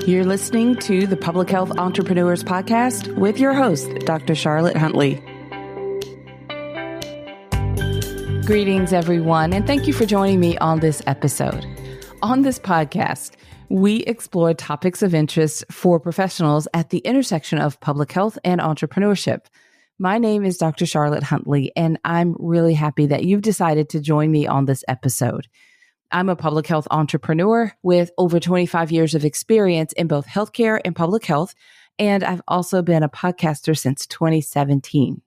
You're listening to the Public Health Entrepreneurs Podcast with your host, Dr. Charlotte Huntley. Greetings, everyone, and thank you for joining me on this episode. On this podcast, we explore topics of interest for professionals at the intersection of public health and entrepreneurship. My name is Dr. Charlotte Huntley, and I'm really happy that you've decided to join me on this episode. I'm a public health entrepreneur with over 25 years of experience in both healthcare and public health, and I've also been a podcaster since 2017.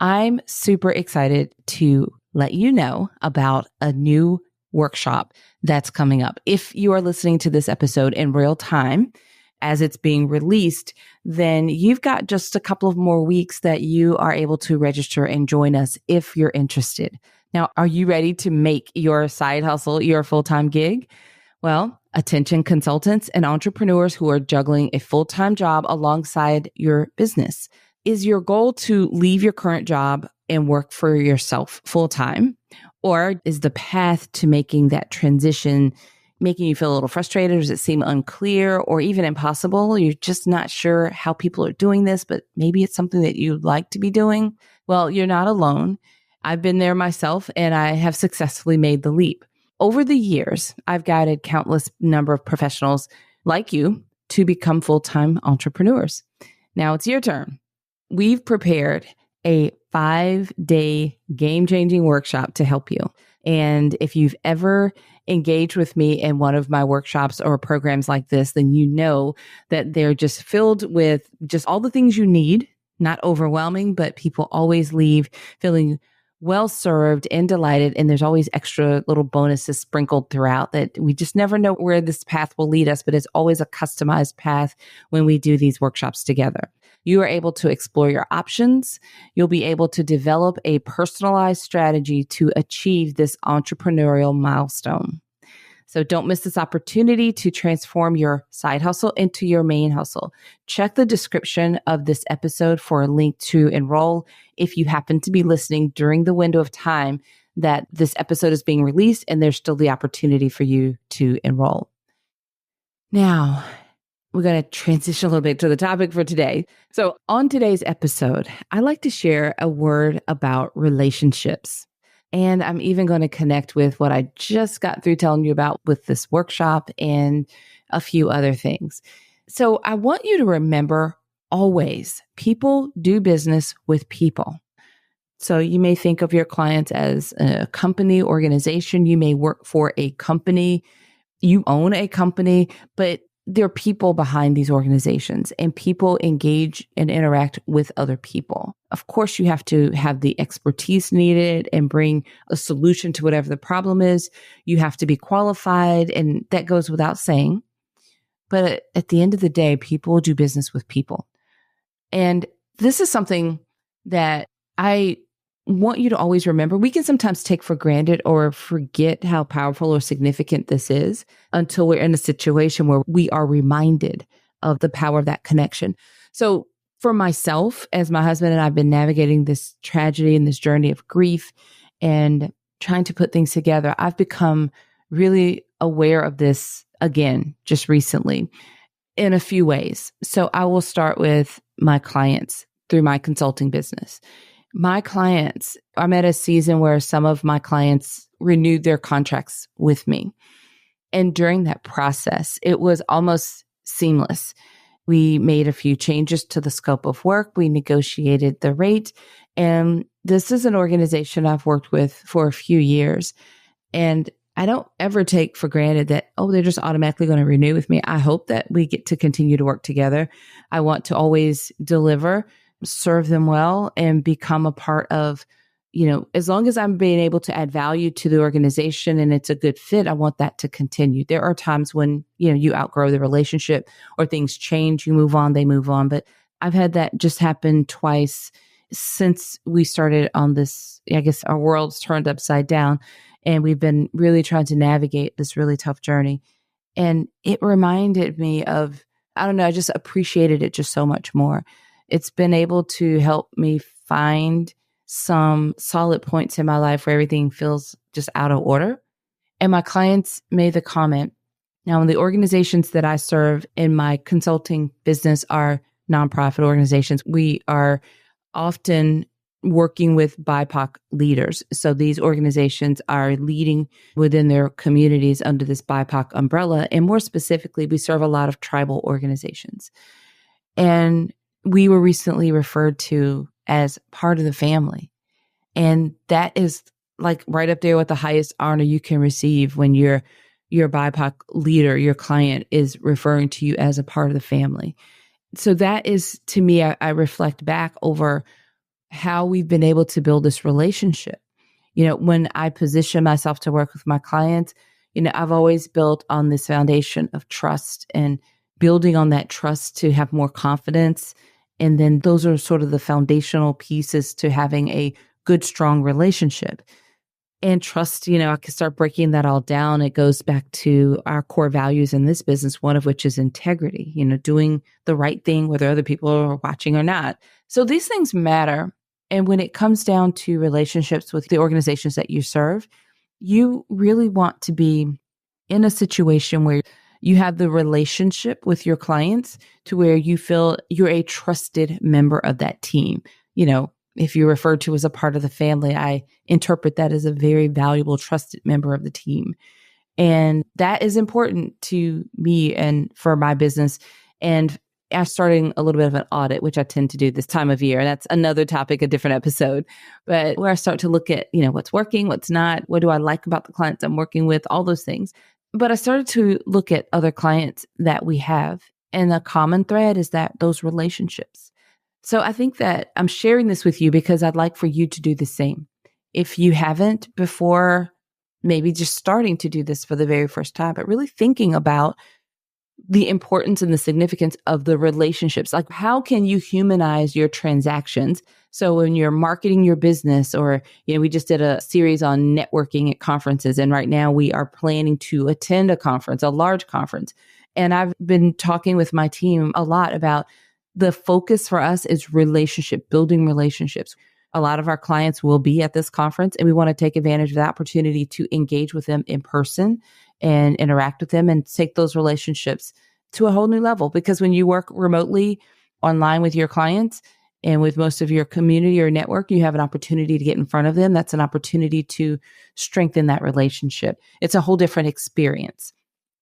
I'm super excited to let you know about a new workshop that's coming up. If you are listening to this episode in real time as it's being released, then you've got just a couple of more weeks that you are able to register and join us if you're interested. Now, are you ready to make your side hustle your full-time gig? Well, attention consultants and entrepreneurs who are juggling a full-time job alongside your business. Is your goal to leave your current job and work for yourself full-time? Or is the path to making that transition making you feel a little frustrated? Does it seem unclear or even impossible? You're just not sure how people are doing this, but maybe it's something that you'd like to be doing? Well, you're not alone. I've been there myself, and I have successfully made the leap. Over the years, I've guided countless number of professionals like you to become full-time entrepreneurs. Now it's your turn. We've prepared a 5-day game-changing workshop to help you. And if you've ever engaged with me in one of my workshops or programs like this, then you know that they're just filled with just all the things you need, not overwhelming, but people always leave feeling well served and delighted. And there's always extra little bonuses sprinkled throughout that we just never know where this path will lead us, but it's always a customized path when we do these workshops together. You are able to explore your options. You'll be able to develop a personalized strategy to achieve this entrepreneurial milestone. So don't miss this opportunity to transform your side hustle into your main hustle. Check the description of this episode for a link to Enroll if you happen to be listening during the window of time that this episode is being released and there's still the opportunity for you to enroll. Now, we're going to transition a little bit to the topic for today. So on today's episode, I like to share a word about relationships. And I'm even going to connect with what I just got through telling you about with this workshop and a few other things. So I want you to remember always, people do business with people. So you may think of your clients as a company, organization. You may work for a company. You own a company, but there are people behind these organizations, and people engage and interact with other people. Of course, you have to have the expertise needed and bring a solution to whatever the problem is. You have to be qualified, and that goes without saying. But at the end of the day, people do business with people. And this is something that I want you to always remember. We can sometimes take for granted or forget how powerful or significant this is until we're in a situation where we are reminded of the power of that connection. So for myself, as my husband and I have been navigating this tragedy and this journey of grief and trying to put things together, I've become really aware of this again, just recently in a few ways. So I will start with my clients through my consulting business. My clients, I'm at a season where some of my clients renewed their contracts with me. And during that process, it was almost seamless. We made a few changes to the scope of work. We negotiated the rate. And this is an organization I've worked with for a few years. And I don't ever take for granted that, they're just automatically going to renew with me. I hope that we get to continue to work together. I want to always deliver, serve them well, and become a part of, as long as I'm being able to add value to the organization and it's a good fit, I want that to continue. There are times when, you outgrow the relationship or things change, you move on, they move on. But I've had that just happen twice since we started on this. I guess our world's turned upside down and we've been really trying to navigate this really tough journey. And it reminded me of, I just appreciated it just so much more. It's been able to help me find some solid points in my life where everything feels just out of order. And my clients made the comment, Now, the organizations that I serve in my consulting business are nonprofit organizations. We are often working with BIPOC leaders. So these organizations are leading within their communities under this BIPOC umbrella. And more specifically, we serve a lot of tribal organizations. And we were recently referred to as part of the family. And that is like right up there with the highest honor you can receive when your BIPOC leader, your client, is referring to you as a part of the family. So that is, to me, I reflect back over how we've been able to build this relationship. When I position myself to work with my clients, I've always built on this foundation of trust and building on that trust to have more confidence. And then those are sort of the foundational pieces to having a good, strong relationship. And trust, I can start breaking that all down. It goes back to our core values in this business, one of which is integrity, doing the right thing, whether other people are watching or not. So these things matter. And when it comes down to relationships with the organizations that you serve, you really want to be in a situation where you have the relationship with your clients to where you feel you're a trusted member of that team. If you're referred to as a part of the family, I interpret that as a very valuable, trusted member of the team. And that is important to me and for my business. And I'm starting a little bit of an audit, which I tend to do this time of year. And that's another topic, a different episode. But where I start to look at, what's working, what's not, what do I like about the clients I'm working with, all those things. But I started to look at other clients that we have. And the common thread is that those relationships. So I think that I'm sharing this with you because I'd like for you to do the same. If you haven't before, maybe just starting to do this for the very first time, but really thinking about the importance and the significance of the relationships. Like, how can you humanize your transactions? So when you're marketing your business, or, we just did a series on networking at conferences. And right now we are planning to attend a conference, a large conference. And I've been talking with my team a lot about the focus for us is relationship, building relationships. A lot of our clients will be at this conference, and we want to take advantage of the opportunity to engage with them in person and interact with them and take those relationships to a whole new level. Because when you work remotely online with your clients and with most of your community or network, you have an opportunity to get in front of them. That's an opportunity to strengthen that relationship. It's a whole different experience.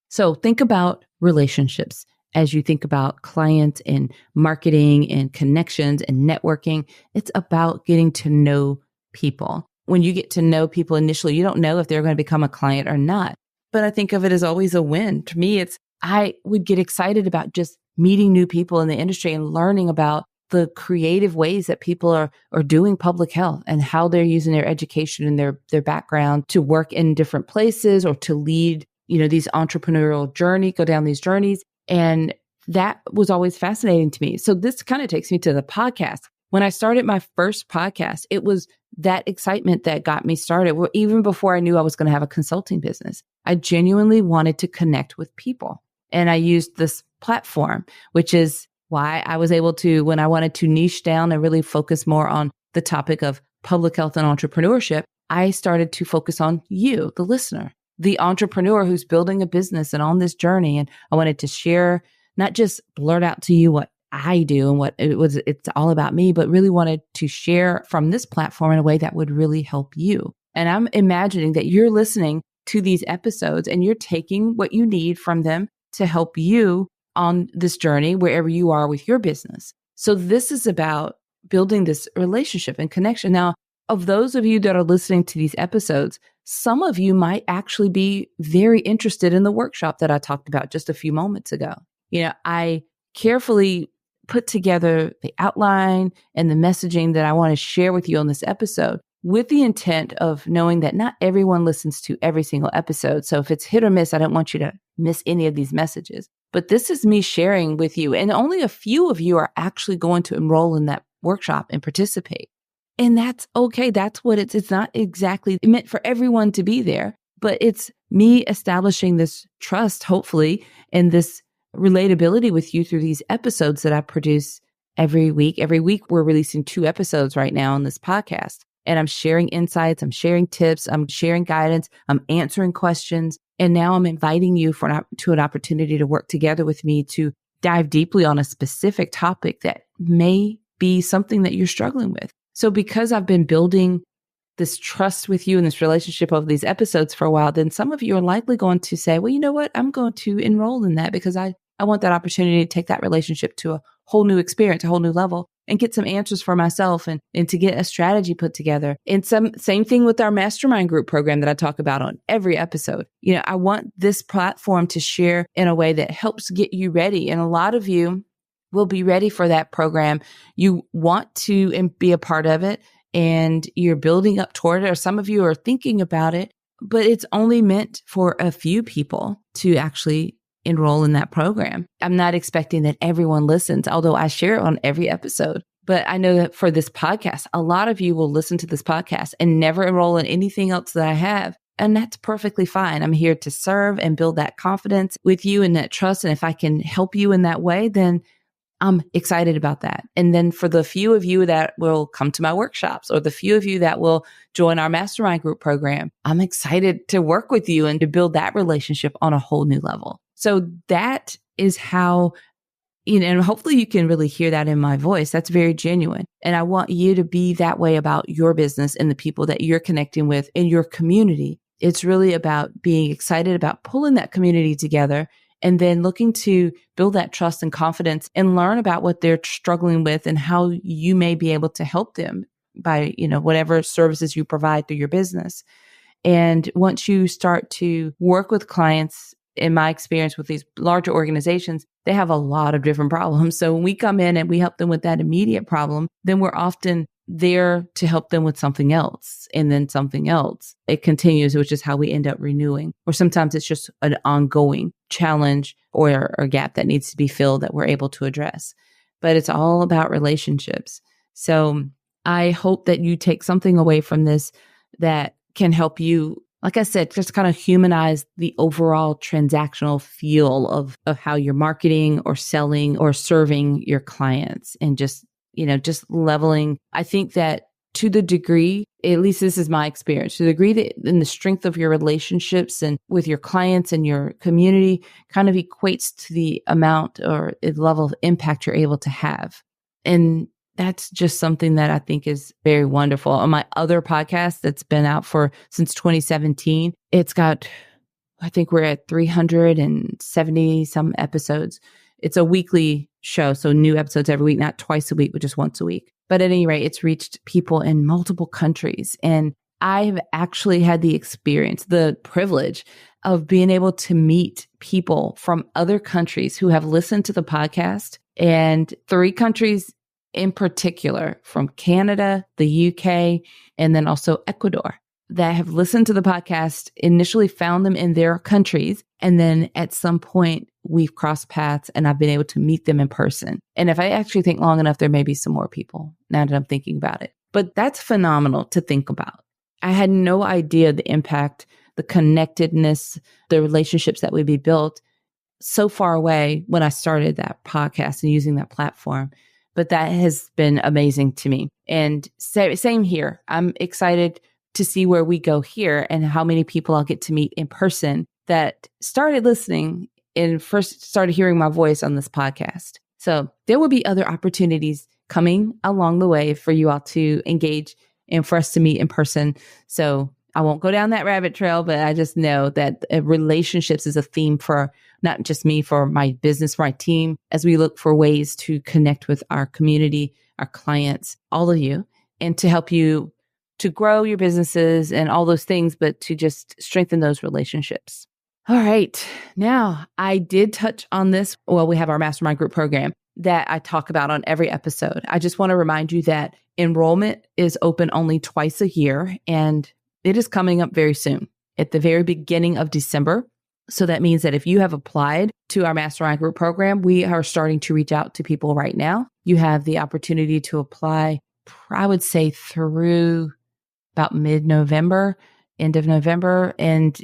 So think about relationships as you think about clients and marketing and connections and networking. It's about getting to know people. When you get to know people initially, you don't know if they're going to become a client or not. But I think of it as always a win. To me, I would get excited about just meeting new people in the industry and learning about the creative ways that people are doing public health and how they're using their education and their background to work in different places or to lead, these entrepreneurial journey, go down these journeys. And that was always fascinating to me. So this kind of takes me to the podcast. When I started my first podcast, it was that excitement that got me started. Well, even before I knew I was going to have a consulting business, I genuinely wanted to connect with people. And I used this platform, which is why I was able to, when I wanted to niche down and really focus more on the topic of public health and entrepreneurship, I started to focus on you, the listener, the entrepreneur who's building a business and on this journey. And I wanted to share, not just blurt out to you what I do and what it's all about me, but really wanted to share from this platform in a way that would really help you. And I'm imagining that you're listening to these episodes and you're taking what you need from them to help you on this journey wherever you are with your business. So this is about building this relationship and connection. Now, of those of you that are listening to these episodes, some of you might actually be very interested in the workshop that I talked about just a few moments ago. I carefully put together the outline and the messaging that I want to share with you on this episode with the intent of knowing that not everyone listens to every single episode. So if it's hit or miss, I don't want you to miss any of these messages. But this is me sharing with you. And only a few of you are actually going to enroll in that workshop and participate. And that's okay. That's what it's not exactly meant for everyone to be there, but it's me establishing this trust, hopefully, and this relatability with you through these episodes that I produce every week. Every week, we're releasing 2 episodes right now on this podcast. And I'm sharing insights, I'm sharing tips, I'm sharing guidance, I'm answering questions. And now I'm inviting you to an opportunity to work together with me to dive deeply on a specific topic that may be something that you're struggling with. So because I've been building this trust with you and this relationship over these episodes for a while, then some of you are likely going to say, well, you know what? I'm going to enroll in that because I want that opportunity to take that relationship to a whole new experience, a whole new level, and get some answers for myself and to get a strategy put together. And same thing with our mastermind group program that I talk about on every episode. I want this platform to share in a way that helps get you ready. And a lot of you will be ready for that program. You want to be a part of it, and you're building up toward it, or some of you are thinking about it, but it's only meant for a few people to actually enroll in that program. I'm not expecting that everyone listens, although I share it on every episode. But I know that for this podcast, a lot of you will listen to this podcast and never enroll in anything else that I have. And that's perfectly fine. I'm here to serve and build that confidence with you and that trust. And if I can help you in that way, then I'm excited about that. And then for the few of you that will come to my workshops, or the few of you that will join our mastermind group program, I'm excited to work with you and to build that relationship on a whole new level. So that is how, and hopefully you can really hear that in my voice. That's very genuine. And I want you to be that way about your business and the people that you're connecting with in your community. It's really about being excited about pulling that community together and then looking to build that trust and confidence and learn about what they're struggling with and how you may be able to help them by, whatever services you provide through your business. And once you start to work with clients, in my experience with these larger organizations, they have a lot of different problems. So when we come in and we help them with that immediate problem, then we're often there to help them with something else and then something else. It continues, which is how we end up renewing. Or sometimes it's just an ongoing challenge or a gap that needs to be filled that we're able to address. But it's all about relationships. So I hope that you take something away from this that can help you, like I said, just kind of humanize the overall transactional feel of how you're marketing or selling or serving your clients, and just leveling. I think that to the degree, at least this is my experience, to the degree that in the strength of your relationships and with your clients and your community kind of equates to the amount or the level of impact you're able to have. And that's just something that I think is very wonderful. On my other podcast that's been out since 2017, it's got, I think we're at 370 some episodes. It's a weekly show, so new episodes every week, not twice a week, but just once a week. But at any rate, it's reached people in multiple countries. And I've actually had the experience, the privilege of being able to meet people from other countries who have listened to the podcast, and 3 countries in particular, from Canada, the UK, and then also Ecuador, that have listened to the podcast, initially found them in their countries, and then at some point we've crossed paths and I've been able to meet them in person. And if I actually think long enough, there may be some more people now that I'm thinking about it. But that's phenomenal to think about. I had no idea the impact, the connectedness, the relationships that would be built so far away when I started that podcast and using that platform. But that has been amazing to me. And same here. I'm excited to see where we go here and how many people I'll get to meet in person that started listening and first started hearing my voice on this podcast. So there will be other opportunities coming along the way for you all to engage and for us to meet in person. So I won't go down that rabbit trail, but I just know that relationships is a theme for not just me, for my business, for my team, as we look for ways to connect with our community, our clients, all of you, and to help you to grow your businesses and all those things, but to just strengthen those relationships. All right. Now, I did touch on this. Well, we have our mastermind group program that I talk about on every episode. I just want to remind you that enrollment is open only twice a year, and it is coming up very soon at the very beginning of December. So that means that if you have applied to our mastermind group program, we are starting to reach out to people right now. You have the opportunity to apply, I would say, through about mid-November, end of November. And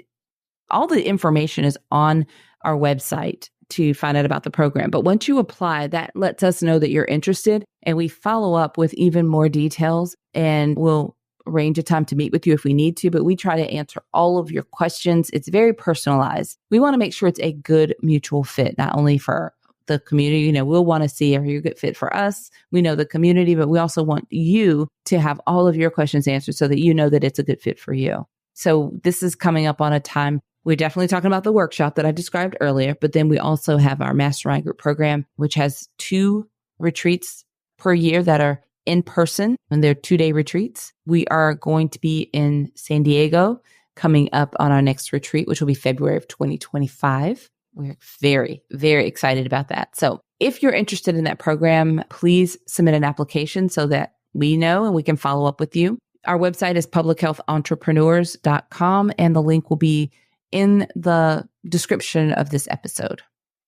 all the information is on our website to find out about the program. But once you apply, that lets us know that you're interested, and we follow up with even more details, and we'll arrange a time to meet with you if we need to, but we try to answer all of your questions. It's very personalized. We want to make sure it's a good mutual fit, not only for the community. You know, we'll want to see, are you a good fit for us? We know the community, but we also want you to have all of your questions answered so that you know that it's a good fit for you. So this is coming up on a time. We're definitely talking about the workshop that I described earlier, but then we also have our mastermind group program, which has 2 retreats per year that are in person, and they're 2-day retreats. We are going to be in San Diego coming up on our next retreat, which will be February of 2025. We're very, very excited about that. So if you're interested in that program, please submit an application so that we know and we can follow up with you. Our website is publichealthentrepreneurs.com, and the link will be in the description of this episode.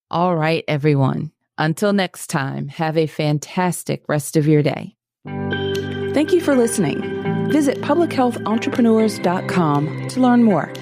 All right, everyone. Until next time, have a fantastic rest of your day. Thank you for listening. Visit publichealthentrepreneurs.com to learn more.